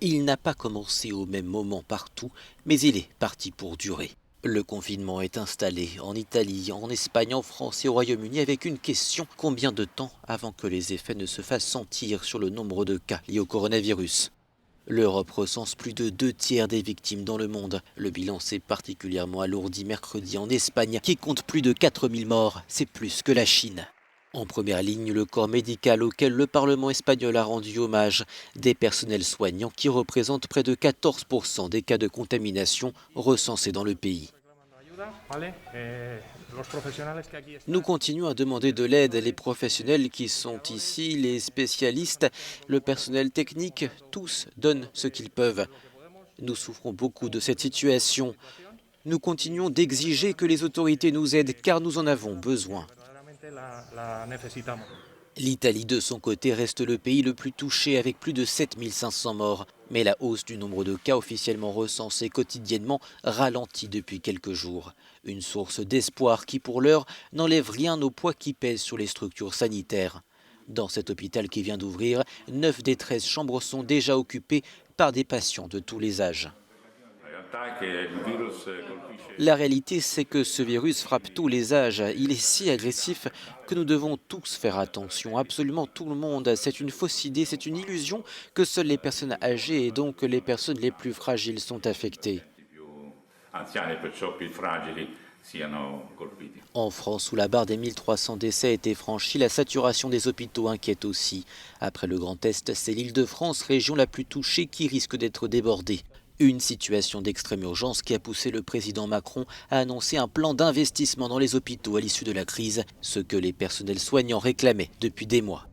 Il n'a pas commencé au même moment partout, mais il est parti pour durer. Le confinement est installé en Italie, en Espagne, en France et au Royaume-Uni avec une question: combien de temps avant que les effets ne se fassent sentir sur le nombre de cas liés au coronavirus? L'Europe recense plus de 2 tiers des victimes dans le monde. Le bilan s'est particulièrement alourdi mercredi en Espagne, qui compte plus de 4000 morts. C'est plus que la Chine. En première ligne, le corps médical auquel le Parlement espagnol a rendu hommage, des personnels soignants qui représentent près de 14% des cas de contamination recensés dans le pays. Nous continuons à demander de l'aide. Les professionnels qui sont ici, les spécialistes, le personnel technique, tous donnent ce qu'ils peuvent. Nous souffrons beaucoup de cette situation. Nous continuons d'exiger que les autorités nous aident car nous en avons besoin. L'Italie, de son côté, reste le pays le plus touché avec plus de 7500 morts. Mais la hausse du nombre de cas officiellement recensés quotidiennement ralentit depuis quelques jours. Une source d'espoir qui, pour l'heure, n'enlève rien au poids qui pèse sur les structures sanitaires. Dans cet hôpital qui vient d'ouvrir, 9 des 13 chambres sont déjà occupées par des patients de tous les âges. La réalité, c'est que ce virus frappe tous les âges. Il est si agressif que nous devons tous faire attention, absolument tout le monde. C'est une fausse idée, c'est une illusion que seules les personnes âgées et donc les personnes les plus fragiles sont affectées. En France, où la barre des 1300 décès a été franchie, la saturation des hôpitaux inquiète aussi. Après le Grand Est, c'est l'Île-de-France, région la plus touchée, qui risque d'être débordée. Une situation d'extrême urgence qui a poussé le président Macron à annoncer un plan d'investissement dans les hôpitaux à l'issue de la crise, ce que les personnels soignants réclamaient depuis des mois.